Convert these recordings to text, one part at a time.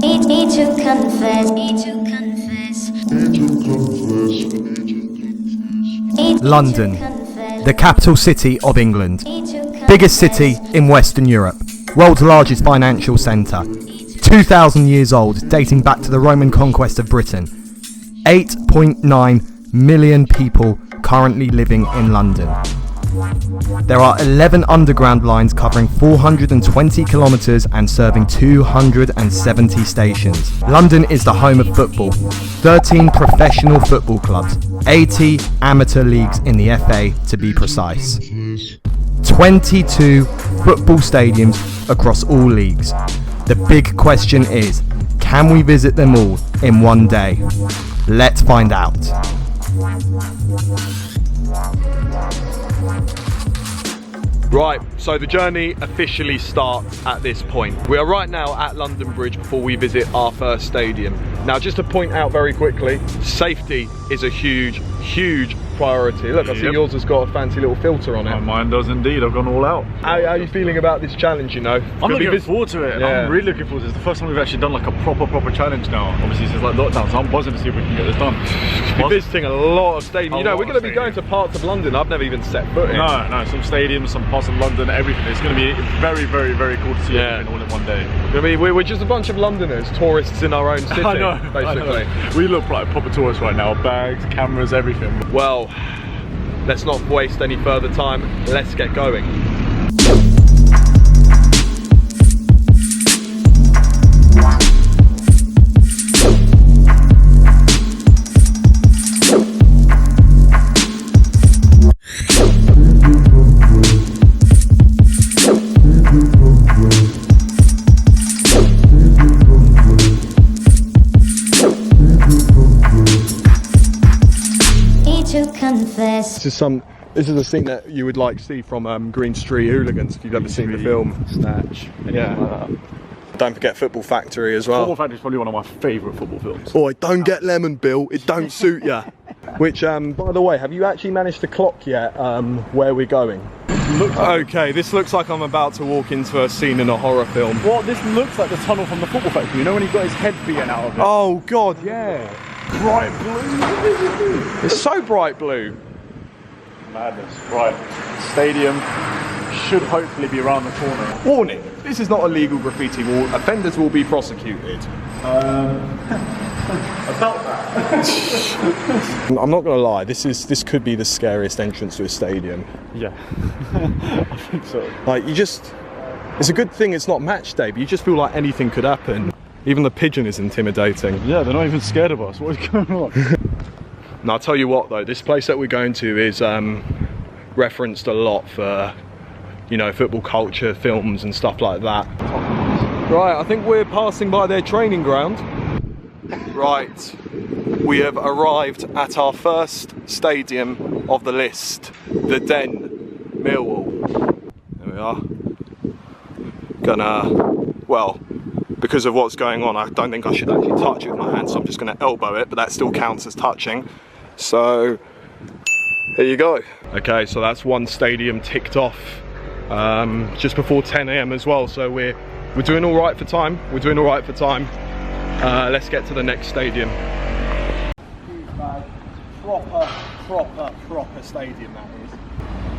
Need to confess. Need to confess. London, the capital city of England. Biggest city in Western Europe. World's largest financial centre. 2,000 years old, dating back to the Roman conquest of Britain. 8.9 million people currently living in London. There are 11 underground lines covering 420 kilometres and serving 270 stations. London is the home of football. 13 professional football clubs, 80 amateur leagues in the FA to be precise. 22 football stadiums across all leagues. The big question is, can we visit them all in one day? Let's find out. Right, so the journey officially starts at this point. We are right now at London Bridge before we visit our first stadium. Now, just to point out very quickly, safety is a huge priority. Look, I see yours has got a fancy little filter on it. Mine does indeed, I've gone all out. How are you feeling about this challenge, you know? I'm looking forward to it. Yeah. I'm really looking forward to it. It's the first time we've actually done like a proper challenge now. Obviously since like lockdown, so I'm buzzing to see if we can get this done. We're visiting a lot of stadiums. You know, we're going to be going to parts of London I've never even set foot in. No, some stadiums, some parts of London, everything. It's going to be very cool to see everything all in one day. I mean, we're just a bunch of Londoners, tourists in our own city, basically. We look like proper tourists right now. Bags, cameras, everything. Well, let's not waste any further time. Let's get going. This is a scene that you would like see from Green Street Hooligans if you've ever seen the film. Snatch. Yeah. Like Don't forget Football Factory as well. Football Factory is probably one of my favourite football films. Oh, don't get lemon, Bill. It don't suit ya. Which, by the way, have you actually managed to clock yet where we're going? Okay, this looks like I'm about to walk into a scene in a horror film. Well, this looks like the tunnel from the Football Factory. You know when he got his head beaten out of it? Oh, God, yeah. Bright blue. It's so bright blue. Madness. Right. Stadium should hopefully be around the corner. Warning, this is not a legal graffiti wall. Offenders will be prosecuted. About that. I'm not gonna lie, this could be the scariest entrance to a stadium. Yeah. I think so. Like, it's a good thing it's not match day, but you just feel like anything could happen. Even the pigeon is intimidating. Yeah, they're not even scared of us. What is going on? Now, I'll tell you what though, this place that we're going to is referenced a lot for, you know, football culture, films and stuff like that. Right, I think we're passing by their training ground. Right, we have arrived at our first stadium of the list, the Den, Millwall. There we are. Well, because of what's going on, I don't think I should actually touch it with my hand, so I'm just going to elbow it, but that still counts as touching. So, here you go. Okay, so that's one stadium ticked off just before 10 AM as well, so we're doing all right for time. Let's get to the next stadium. Proper stadium that is.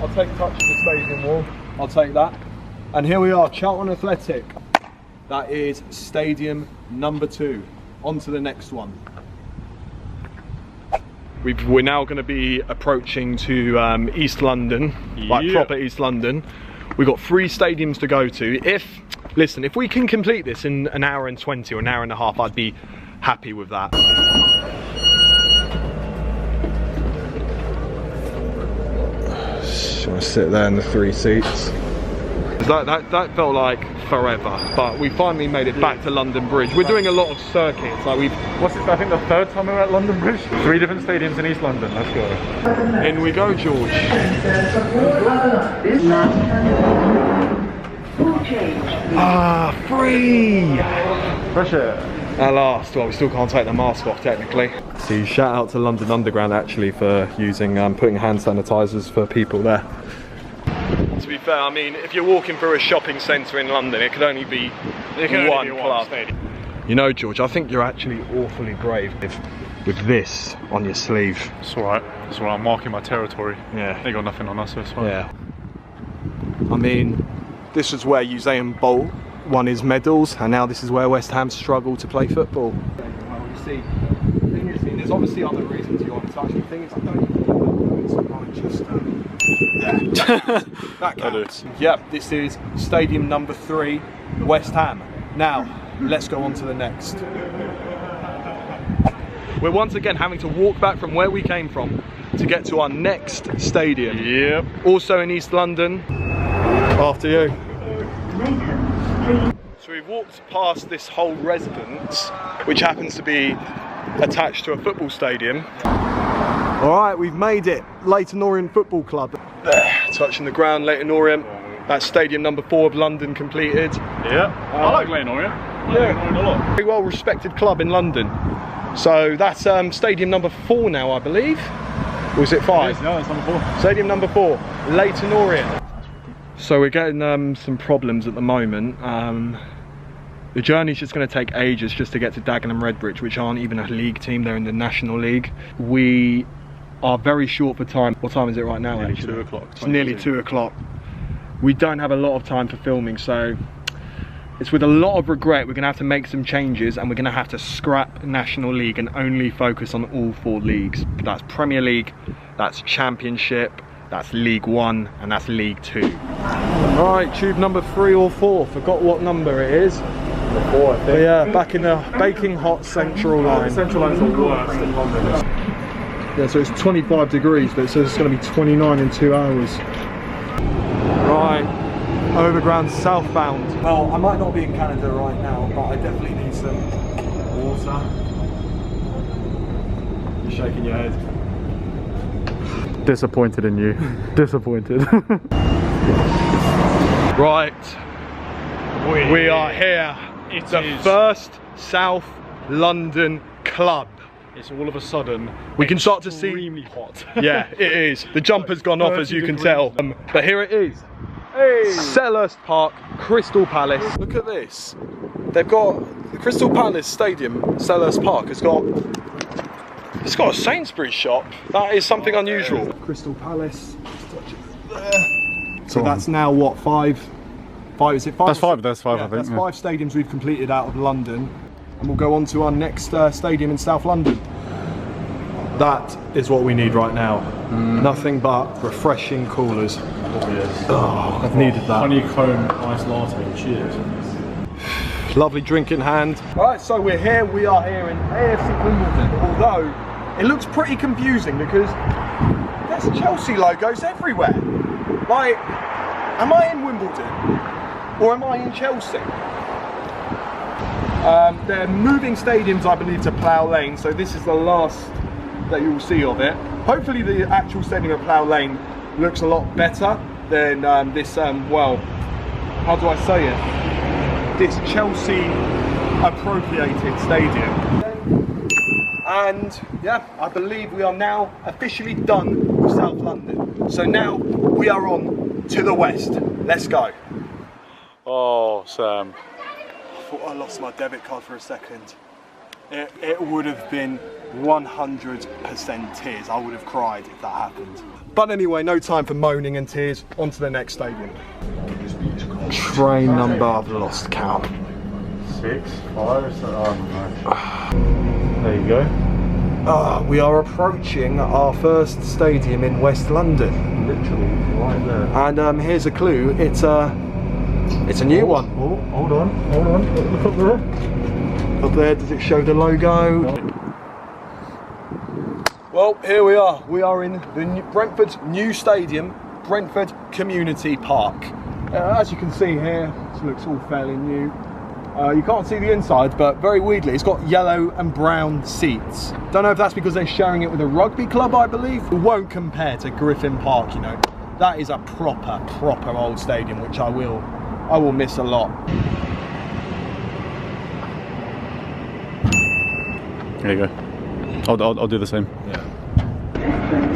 I'll take touch of the stadium wall. I'll take that. And here we are, Charlton Athletic. That is stadium number 2. On to the next one. We're now going to be approaching to East London, like proper East London. We've got 3 stadiums to go to. If we can complete this in an hour and 20 or an hour and a half, I'd be happy with that. Just want to sit there in the 3 seats. That felt like forever, but we finally made it back to London Bridge. We're doing a lot of circuits. Like I think the 3rd time we're at London Bridge. 3 different stadiums in East London. Let's go. In we go, George. Free! Fresh air. At last. Well, we still can't take the mask off technically. So shout out to London Underground actually for using putting hand sanitizers for people there. to be fair. I mean, if you're walking through a shopping centre in London, it could only be one club. You know, George, I think you're actually awfully brave with this on your sleeve. It's alright. It's alright. I'm marking my territory. Yeah. They got nothing on us, so it's fine. Yeah. I mean, this is where Usain Bolt won his medals, and now this is where West Ham struggle to play football. Well, you see, the thing is, there's obviously other reasons you want to touch. The thing is, I don't even know it's Manchester. Yeah, that counts. Yep, this is stadium number 3, West Ham. Now, let's go on to the next. We're once again having to walk back from where we came from to get to our next stadium. Yep. Also in East London. After you. So we've walked past this whole residence, which happens to be attached to a football stadium. Alright, we've made it. Leyton Orient Football Club. There, touching the ground, Leyton Orient. That's stadium number 4 of London completed. Yeah, I like Leyton Orient. Yeah, a lot. Very well respected club in London. So that's stadium number 4 now, I believe. Or was it 5? No, it's number 4. Stadium number 4, Leyton Orient. So we're getting some problems at the moment. The journey's just going to take ages just to get to Dagenham Redbridge, which aren't even a league team, they're in the National League. We are very short for time. What time is it right now? Nearly actually? 2 o'clock. It's nearly 2 o'clock. We don't have a lot of time for filming, so it's with a lot of regret we're going to have to make some changes, and we're going to have to scrap National League and only focus on all 4 leagues. That's Premier League, that's Championship, that's League 1, and that's League 2. Right, tube number 3 or 4, forgot what number it is. 4, I think. But yeah, back in the baking hot Central line. The Central line's the worst in London. Yeah, so it's 25 degrees, but it says it's going to be 29 in 2 hours. Right, overground southbound. Well, I might not be in Canada right now, but I definitely need some water. You're shaking your head. Disappointed in you. Disappointed. Right, we are here. It the is first South London club. It's all of a sudden We can start to see. extremely hot. Yeah, it is. The jumper's gone off, as you can tell. But here it is. Hey! Selhurst Park, Crystal Palace. Look at this. They've got the Crystal Palace Stadium, Selhurst Park. It's got a Sainsbury's shop. That is something unusual. Crystal Palace. So that's now what, 5? Is it 5? That's 5. That's 5. Yeah, I think. that's 5 stadiums we've completed out of London, and we'll go on to our next stadium in South London. That is what we need right now. Nothing but refreshing coolers. Oh, I've needed that. Honeycomb iced latte. Cheers. Lovely drink in hand. Right, so we're here. We are here in AFC Wimbledon. Although it looks pretty confusing because there's Chelsea logos everywhere. Like, am I in Wimbledon or am I in Chelsea? They're moving stadiums, I believe, to Plough Lane. So this is the last that you'll see of it. Hopefully the actual stadium at Plough Lane looks a lot better than this, well, how do I say it? This Chelsea appropriated stadium. And yeah, I believe we are now officially done with South London. So now we are on to the west. Let's go. Oh, Sam. I thought I lost my debit card for a second. It would have been 100% tears. I would have cried if that happened. But anyway, no time for moaning and tears. On to the next stadium. Train number, I've lost count. 6, 5, there you go. We are approaching our first stadium in West London. Literally right there. And here's a clue. It's a new one. Oh, hold on. Look up there. Up there, does it show the logo? Well, here we are. We are in the Brentford's new stadium, Brentford Community Park. As you can see here, this looks all fairly new. You can't see the inside, but very weirdly, it's got yellow and brown seats. Don't know if that's because they're sharing it with a rugby club, I believe. It won't compare to Griffin Park, you know. That is a proper old stadium, which I will miss a lot. There you go. I'll do the same. Yeah.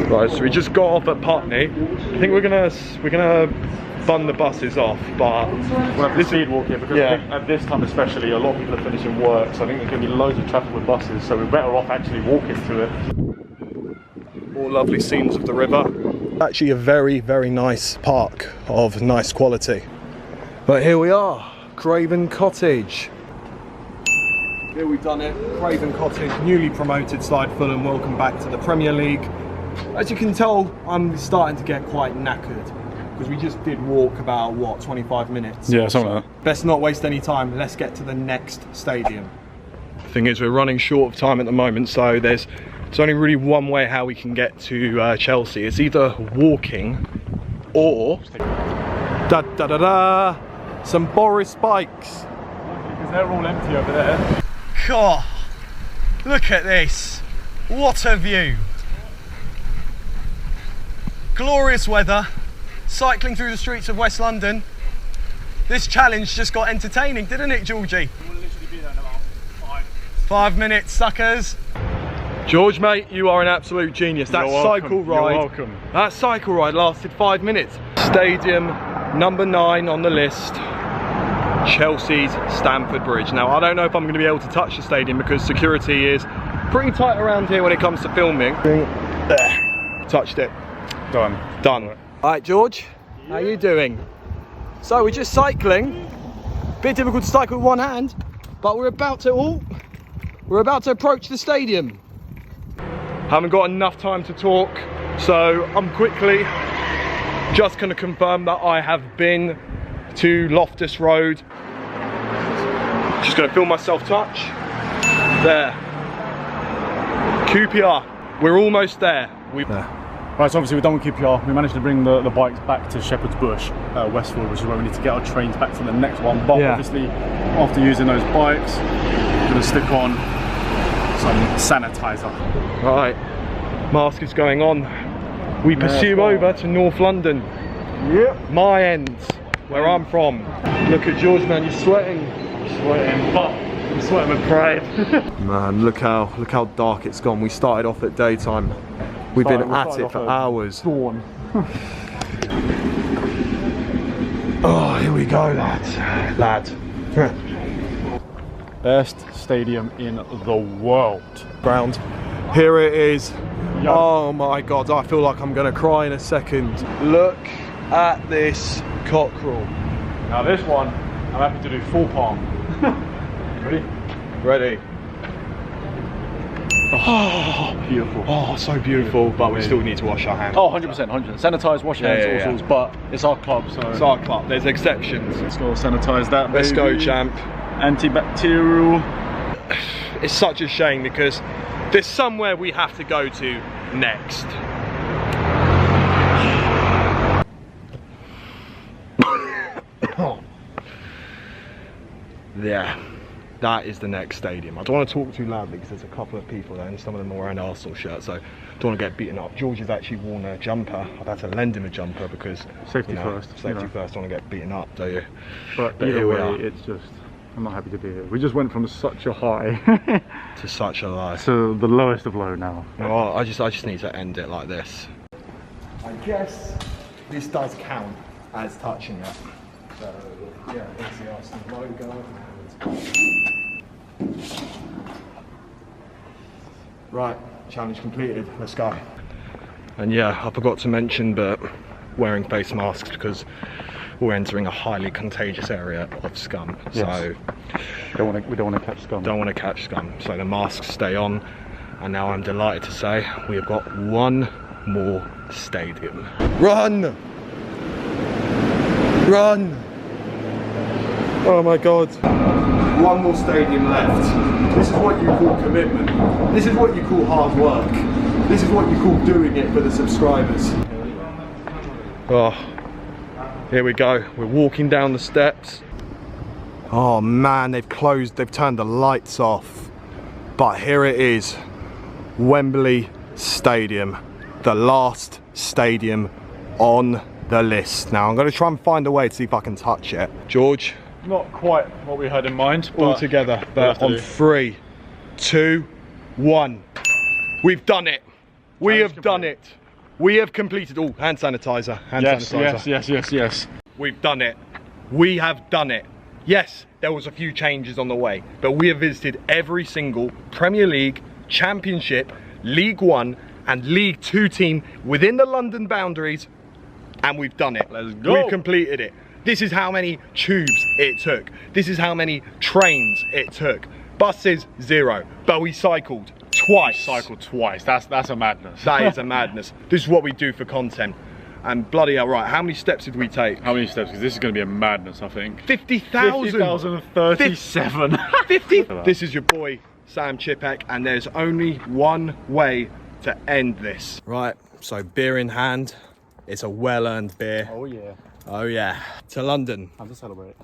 Right, so we just got off at Putney. I think we're gonna bun the buses off, but we'll have to speed walk here because I think at this time especially, a lot of people are finishing work, so I think there's going to be loads of traffic with buses, so we're better off actually walking to it. All lovely scenes of the river. Actually a very, very nice park of nice quality. But here we are, Craven Cottage. Here we've done it, Craven Cottage, newly promoted side Fulham, welcome back to the Premier League. As you can tell, I'm starting to get quite knackered because we just did walk about, what, 25 minutes? Yeah, something like that. Best not waste any time, let's get to the next stadium. The thing is, we're running short of time at the moment, so there's only really one way how we can get to Chelsea. It's either walking or some Boris bikes. Because they're all empty over there. God, look at this. What a view. Glorious weather, cycling through the streets of West London. This challenge just got entertaining, didn't it, Georgie? We'll literally be there in about 5 minutes, suckers. George, mate, you are an absolute genius. That cycle ride, You're welcome. That cycle ride lasted 5 minutes. Stadium number 9 on the list, Chelsea's Stamford Bridge. Now, I don't know if I'm going to be able to touch the stadium because security is pretty tight around here when it comes to filming. Touched it. Done. All right, George, how you doing? So we're just cycling. Bit difficult to cycle with one hand, but we're about to approach the stadium. Haven't got enough time to talk, so I'm quickly just going to confirm that I have been to Loftus Road. Just going to film myself touch. There. QPR. We're almost there. Right, so obviously we're done with QPR. We managed to bring the bikes back to Shepherd's Bush, Westfield, which is where we need to get our trains back to the next one. But obviously, after using those bikes, we're going to stick on some sanitizer. Right, mask is going on. We pursue over to North London. Yep. My end, where I'm from. Look at George, man, you're sweating. But I'm sweating with pride. Man, look how dark it's gone. We started off at daytime. We've been at it for hours. Dawn. Oh, here we go, lads. Best stadium in the world. Ground. Here it is. Oh my God, I feel like I'm gonna cry in a second. Look at this cockerel. Now this one, I'm happy to do full palm. Ready? Ready. Oh, beautiful. Oh, so beautiful, but we still need to wash our hands. Oh, 100%, 100%. Sanitize, wash your hands, all sorts, but it's our club, so... It's our club, there's exceptions. Let's go sanitize that, Let's go, champ. Antibacterial. It's such a shame because there's somewhere we have to go to next. Yeah. That is the next stadium. I don't want to talk too loudly because there's a couple of people there and some of them are wearing Arsenal shirts, so I don't want to get beaten up. George has actually worn a jumper. I've had to lend him a jumper because safety first. Safety first, don't want to get beaten up, do you? But either way, it's just, I'm not happy to be here. We just went from such a high to such a low. So the lowest of low now. Oh, I just need to end it like this. I guess this does count as touching it. So yeah, there's the Arsenal logo. Right, challenge completed, let's go. And yeah, I forgot to mention, but wearing face masks because we're entering a highly contagious area of scum. Yes. So we don't want to catch scum. Don't want to catch scum, so the masks stay on. And now I'm delighted to say we have got one more stadium. Run! Run! Oh my God. One more stadium left. This is what you call commitment. This is what you call hard work. This is what you call doing it for the subscribers. Oh, here we go. We're walking down the steps. Oh man, they've turned the lights off. But here it is, Wembley Stadium, the last stadium on the list. Now I'm going to try and find a way to see if I can touch it. George? Not quite what we had in mind, but all together, but on 3, 2, 1. We've done it. We have done it. We have completed. Oh, hand sanitizer. Hand sanitizer. Yes. we've done it. We have done it. Yes, there was a few changes on the way, but we have visited every single Premier League, Championship, League One and League Two team within the London boundaries, and we've done it. Let's go. We've completed it. This is how many tubes it took. This is how many trains it took. Buses, 0, but we cycled twice. Cycled twice, that's a madness. That is a madness. This is what we do for content. And bloody hell, right, how many steps did we take? How many steps? Because this is going to be a madness, I think. 50,000. 50,037. 50. This is your boy, Sam Chipek, and there's only one way to end this. Right, so beer in hand. It's a well-earned beer. Oh yeah. Oh yeah. To London. Time to celebrate.